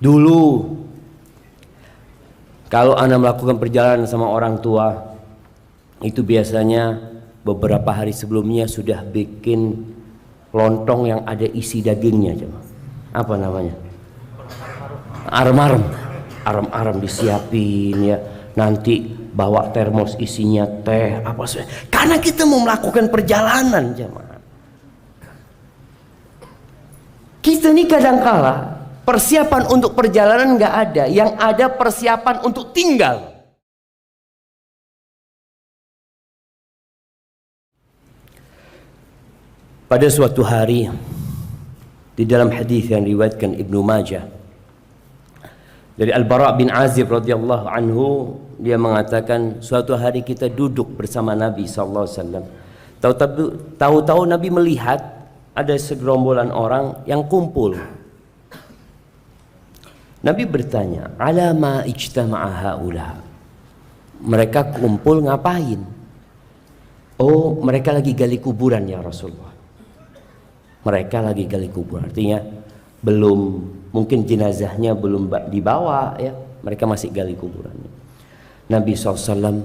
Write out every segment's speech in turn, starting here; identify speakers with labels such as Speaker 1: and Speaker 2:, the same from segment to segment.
Speaker 1: Dulu kalau Anda melakukan perjalanan sama orang tua, itu biasanya beberapa hari sebelumnya sudah bikin lontong yang ada isi dagingnya. Coba. Apa namanya? Arem-arem. Arem-arem disiapin ya. Nanti bawa termos isinya teh apa sih? Karena kita mau melakukan perjalanan, jemaah. Kita ini kadangkala persiapan untuk perjalanan nggak ada, yang ada persiapan untuk tinggal. Pada suatu hari di dalam hadis yang diriwayatkan Ibnu Majah dari Al-Bara' bin Azib radhiyallahu anhu, dia mengatakan suatu hari kita duduk bersama Nabi sallallahu alaihi wasallam. Tahu-tahu Nabi melihat ada segerombolan orang yang kumpul. Nabi bertanya, "Ala ma ijtama'a haula?" Mereka kumpul ngapain? Oh, mereka lagi gali kuburan ya Rasulullah. Mereka lagi gali kuburan, artinya belum, mungkin jenazahnya belum dibawa ya, mereka masih gali kuburan. Nabi SAW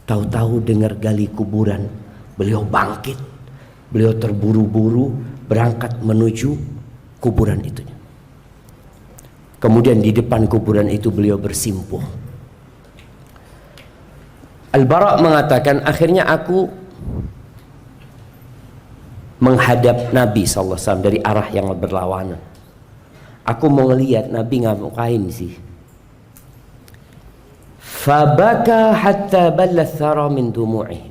Speaker 1: tahu-tahu dengar gali kuburan, beliau bangkit, beliau terburu-buru berangkat menuju kuburan itu. Kemudian di depan kuburan itu beliau bersimpuh. Al-Bara' mengatakan, akhirnya aku menghadap Nabi SAW dari arah yang berlawanan. Aku mau ngelihat Nabi ngapain sih. Fabaka hatta balla thara min dumu'i.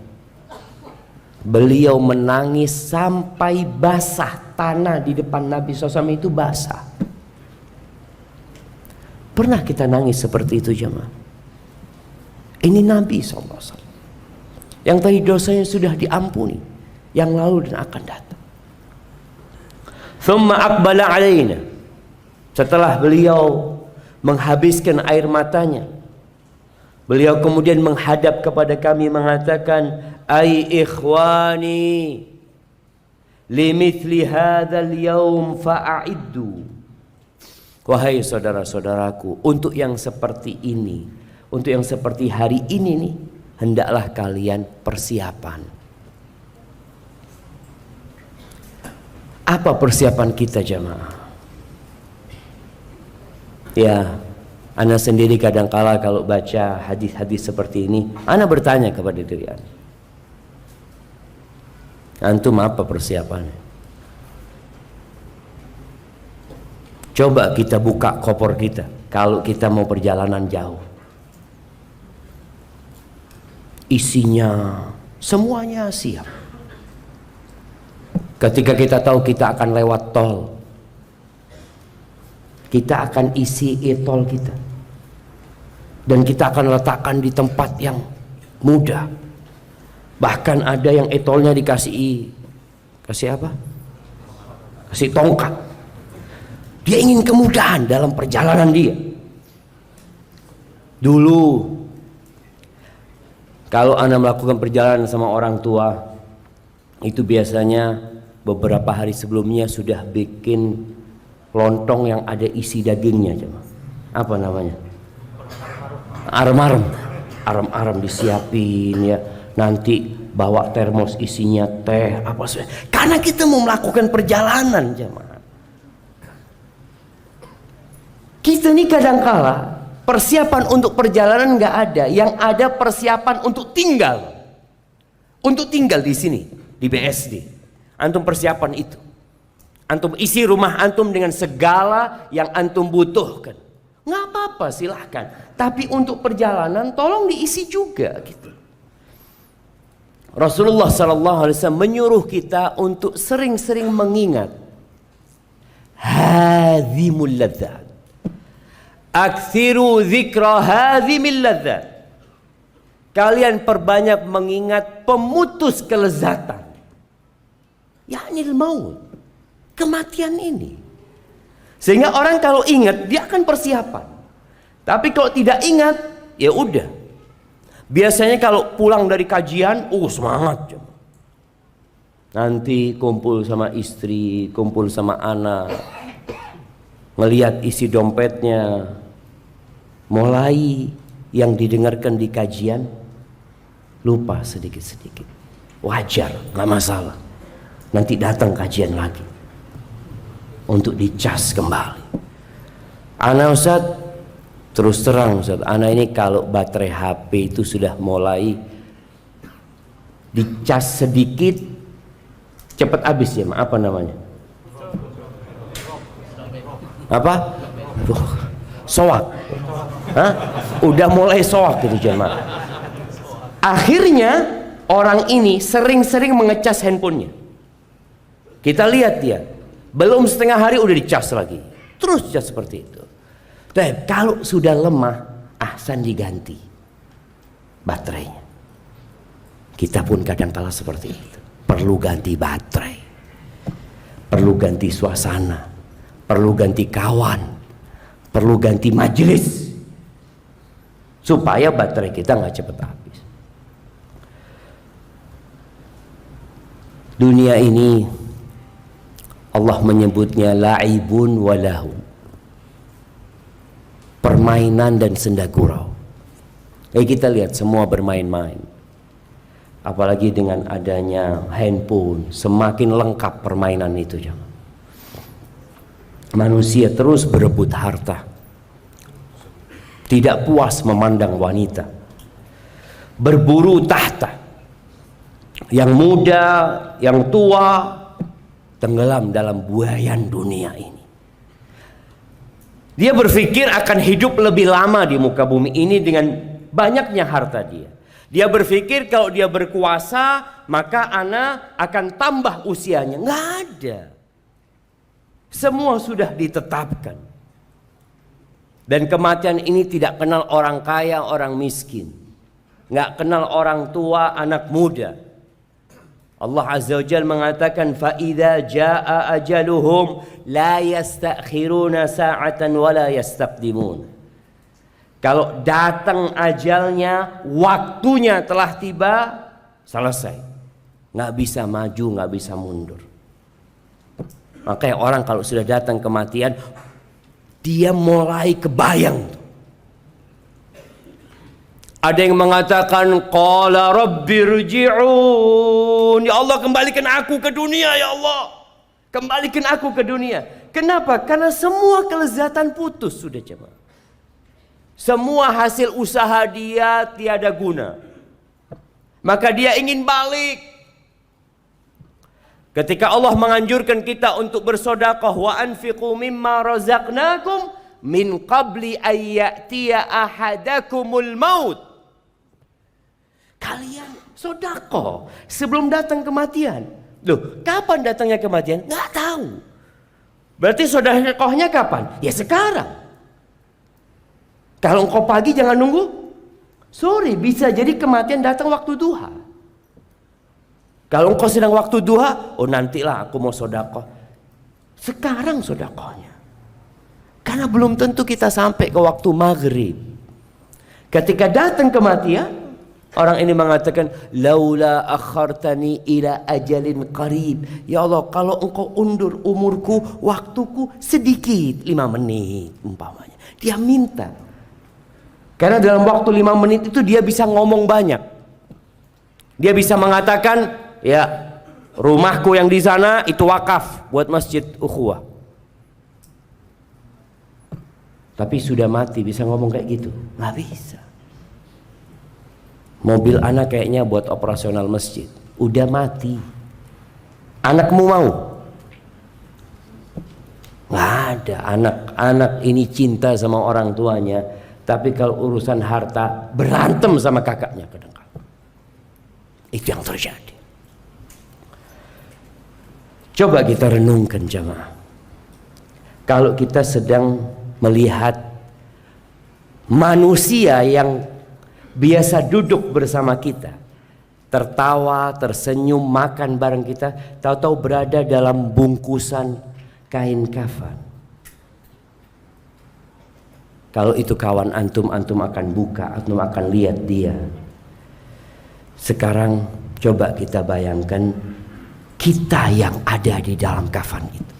Speaker 1: Beliau menangis sampai basah, tanah di depan Nabi SAW itu basah. Pernah kita nangis seperti itu jemaah? Ini Nabi SAW yang tadi dosanya sudah diampuni, yang lalu dan akan datang. Thumma aqbala alaina. Setelah beliau menghabiskan air matanya, beliau kemudian menghadap kepada kami mengatakan, "Ai ikhwani, limithli hadzal yaum fa'iddu." Wahai saudara-saudaraku, untuk yang seperti ini, untuk yang seperti hari ini nih, hendaklah kalian persiapan. Apa persiapan kita jemaah? Ya, ana sendiri kadangkala kalau baca hadis-hadis seperti ini, ana bertanya kepada diri ana, antum apa persiapannya? Coba kita buka koper kita kalau kita mau perjalanan jauh. Isinya semuanya siap. Ketika kita tahu kita akan lewat tol, kita akan isi e-tol kita, dan kita akan letakkan di tempat yang mudah. Bahkan ada yang e-tolnya kasih apa? Kasih tongkat. Dia ingin kemudahan dalam perjalanan dia. Dulu kalau Anda melakukan perjalanan sama orang tua, itu biasanya beberapa hari sebelumnya sudah bikin lontong yang ada isi dagingnya. Apa namanya? Arem-arem. Arem-arem disiapin ya. Nanti bawa termos isinya teh apa sih? Karena kita mau melakukan perjalanan jemaah. Kita ini kadangkala persiapan untuk perjalanan nggak ada, yang ada persiapan untuk tinggal. Untuk tinggal di sini, di BSD. Antum persiapan itu. Antum isi rumah antum dengan segala yang antum butuhkan. Nggak apa-apa, silahkan. Tapi untuk perjalanan tolong diisi juga gitu. Rasulullah SAW menyuruh kita untuk sering-sering mengingat hadhimul ladzat. Aktsiru dzikra hadzimil ladzat. Kalian perbanyak mengingat pemutus kelezatan. Ya'nil maut. Kematian ini. Sehingga orang kalau ingat dia akan persiapan. Tapi kalau tidak ingat, ya udah. Biasanya kalau pulang dari kajian, semangat. Nanti kumpul sama istri, kumpul sama anak. ngelihat isi dompetnya, mulai yang didengarkan di kajian lupa sedikit-sedikit. Wajar, nggak masalah. Nanti datang kajian lagi untuk dicas kembali. Ana Ustaz, terus terang Ustaz, ana ini kalau baterai HP itu sudah mulai dicas sedikit cepat habis ya, apa namanya? Apa? Soak. Hah? Udah mulai soak gitu jemaah. Akhirnya orang ini sering-sering mengecas handphonenya. Kita lihat dia, belum setengah hari udah dicas lagi. Terus cas seperti itu. Tapi kalau sudah lemah, ahsan diganti baterainya. Kita pun kadang kala seperti itu. Perlu ganti baterai, perlu ganti suasana, perlu ganti kawan, perlu ganti majelis, supaya baterai kita nggak cepat habis. Dunia ini Allah menyebutnya la'ibun walahu, permainan dan senda gurau. Kita lihat semua bermain-main. Apalagi dengan adanya handphone, semakin lengkap permainan itu. Manusia terus berebut harta, tidak puas memandang wanita, berburu tahta. Yang muda, yang tua, tenggelam dalam buayan dunia ini. Dia berpikir akan hidup lebih lama di muka bumi ini dengan banyaknya harta dia. Dia berpikir kalau dia berkuasa maka ana akan tambah usianya. Nggak ada. Semua sudah ditetapkan. Dan kematian ini tidak kenal orang kaya, orang miskin. Nggak kenal orang tua, anak muda. Allah Azza wa Jalla mengatakan فَإِذَا جَاءَ أَجَلُهُمْ لَا يَسْتَأْخِرُونَ سَاعَةً وَلَا يَسْتَقْدِمُونَ. Kalau datang ajalnya, waktunya telah tiba, selesai. Nggak bisa maju, nggak bisa mundur. Makanya orang kalau sudah datang kematian, dia mulai kebayang. Ada yang mengatakan, Qala Rabbi rji'un. Ya Allah, kembalikan aku ke dunia, ya Allah. Kembalikan aku ke dunia. Kenapa? Karena semua kelezatan putus sudah jemaah. Semua hasil usaha dia tiada guna. Maka dia ingin balik. Ketika Allah menganjurkan kita untuk bersedekah, wa anfiqu mimma razaqnakum min qabli ayyatiya ahadakumul maut. Kalian sedekah sebelum datang kematian. Loh, kapan datangnya kematian? Nggak tahu. Berarti sedekahnya kapan? Ya sekarang. Kalau engkau pagi jangan nunggu sore, bisa jadi kematian datang waktu duha. Kalau engkau sedang waktu duha, oh nantilah aku mau sedekah. Sekarang sedekahnya. Karena belum tentu kita sampai ke waktu maghrib. Ketika datang kematian, orang ini mengatakan, laula akhartani ila ajalin qarib. Ya Allah, kalau engkau undur umurku, waktuku sedikit, 5 menit umpamanya. Dia minta. Karena dalam waktu 5 menit itu dia bisa ngomong banyak. Dia bisa mengatakan, ya rumahku yang di sana itu wakaf buat masjid ukhuwah. Tapi sudah mati, bisa ngomong kayak gitu? Nggak bisa. Mobil anak kayaknya buat operasional masjid, udah mati. Anakmu mau? Nggak ada. Anak ini cinta sama orang tuanya, tapi kalau urusan harta berantem sama kakaknya kadang-kadang. Itu yang terjadi. Coba kita renungkan jamaah. Kalau kita sedang melihat manusia yang biasa duduk bersama kita, tertawa, tersenyum, makan bareng kita, tahu-tahu berada dalam bungkusan kain kafan. Kalau itu kawan antum, antum akan buka, antum akan lihat dia. Sekarang coba kita bayangkan kita yang ada di dalam kafan itu.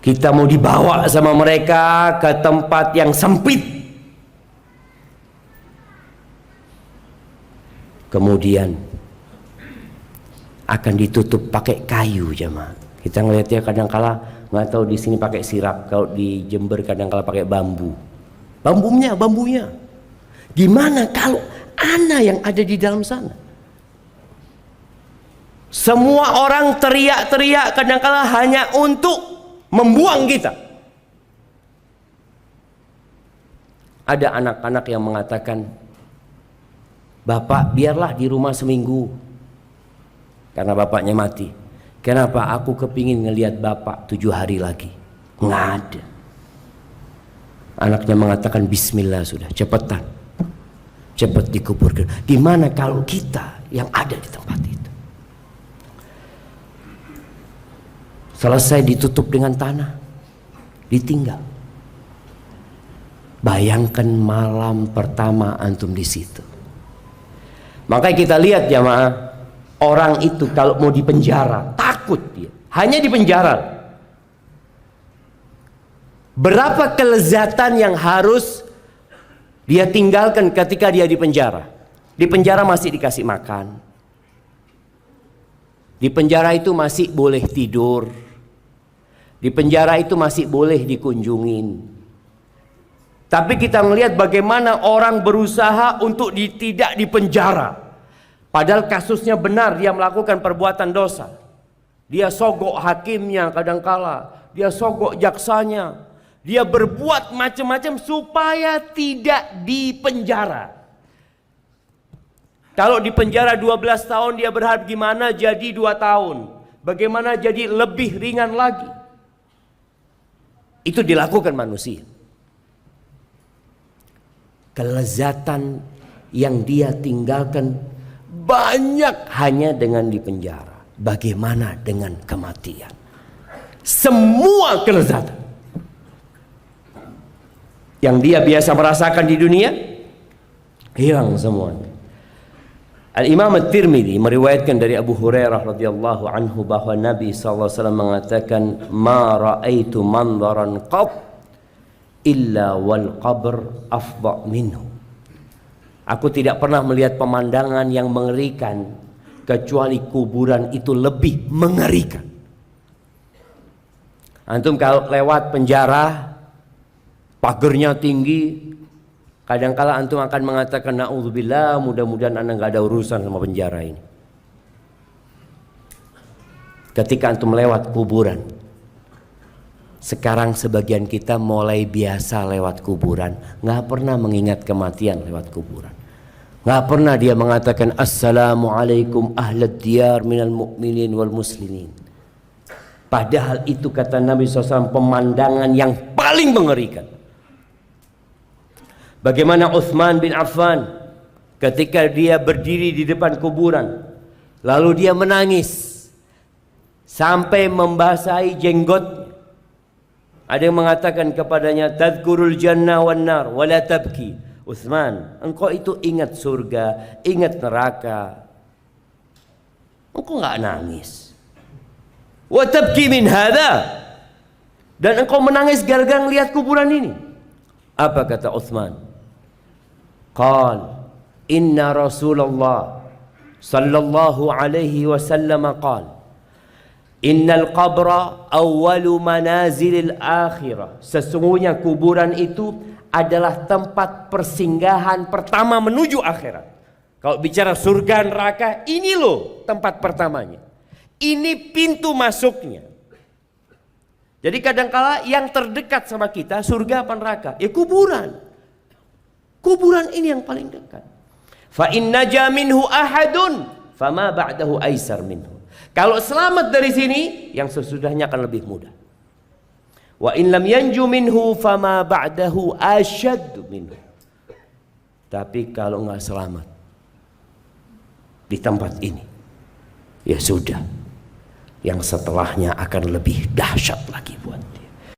Speaker 1: Kita mau dibawa sama mereka ke tempat yang sempit. Kemudian akan ditutup pakai kayu jemaah. Kita ngelihatnya kadang-kala nggak tahu di sini pakai sirap, kalau di Jember kadang-kala pakai bambu. Bambunya. Gimana kalau ana yang ada di dalam sana? Semua orang teriak-teriak kadang-kala hanya untuk membuang kita. Ada anak-anak yang mengatakan, "Bapak, biarlah di rumah seminggu." Karena bapaknya mati. "Kenapa? Aku kepingin ngelihat bapak 7 hari lagi." Nggak ada. Anaknya mengatakan, "Bismillah sudah, cepetan. Cepat dikuburkan." Gimana kalau kita yang ada di tempat itu? Selesai ditutup dengan tanah, ditinggal. Bayangkan malam pertama antum di situ. Makanya kita lihat jamaah, orang itu kalau mau dipenjara takut dia, hanya dipenjara. Berapa kelezatan yang harus dia tinggalkan ketika dia di penjara? Di penjara masih dikasih makan, di penjara itu masih boleh tidur, di penjara itu masih boleh dikunjungin. Tapi kita melihat bagaimana orang berusaha untuk tidak dipenjara. Padahal kasusnya benar, dia melakukan perbuatan dosa. Dia sogok hakimnya kadangkala, dia sogok jaksanya, dia berbuat macam-macam supaya tidak dipenjara. Kalau dipenjara 12 tahun dia berharap gimana jadi 2 tahun. Bagaimana jadi lebih ringan lagi. Itu dilakukan manusia. Kelezatan yang dia tinggalkan banyak hanya dengan dipenjara. Bagaimana dengan kematian? Semua kelezatan yang dia biasa merasakan di dunia hilang semuanya. Al-Imam At-Tirmidzi meriwayatkan dari Abu Hurairah radhiyallahu anhu bahwa Nabi sallallahu alaihi wasallam mengatakan, "Ma ra'aitu manzaran qat illa wal qabr afdha minhu." Aku tidak pernah melihat pemandangan yang mengerikan kecuali kuburan itu lebih mengerikan. Antum kalau lewat penjara, pagernya tinggi, kadangkala antum akan mengatakan, "Na'udzubillah, mudah-mudahan anda nggak ada urusan sama penjara ini." Ketika antum lewat kuburan, sekarang sebagian kita mulai biasa lewat kuburan, nggak pernah mengingat kematian lewat kuburan. Nggak pernah dia mengatakan, "Assalamualaikum ahlad diyar minal mu'minin wal muslimin." Padahal itu kata Nabi SAW pemandangan yang paling mengerikan. Bagaimana Utsman bin Affan ketika dia berdiri di depan kuburan, lalu dia menangis sampai membasahi jenggotnya. Ada yang mengatakan kepadanya, "Tadhkurul jannah wan nar wa la tabki." Utsman, engkau itu ingat surga, ingat neraka, engkau enggak nangis. Wa tabki min hadha, dan engkau menangis gara-gara melihat kuburan ini. Apa kata Utsman? Qal inna Rasulullah sallallahu alaihi wasallam qal innal qabra awwalu manazilil akhirah. Sesungguhnya kuburan itu adalah tempat persinggahan pertama menuju akhirat. Kalau bicara surga neraka, ini loh tempat pertamanya. Ini pintu masuknya. Jadi kadangkala yang terdekat sama kita surga apa neraka? Ya kuburan. Kuburan ini yang paling dekat. Fa in naja minhu ahadun fama ba'dahu aisar minhu. Kalau selamat dari sini, yang sesudahnya akan lebih mudah. Wa in lam yanju minhu fama ba'dahu ashad minhu. Tapi kalau enggak selamat di tempat ini, ya sudah, yang setelahnya akan lebih dahsyat lagi buat dia.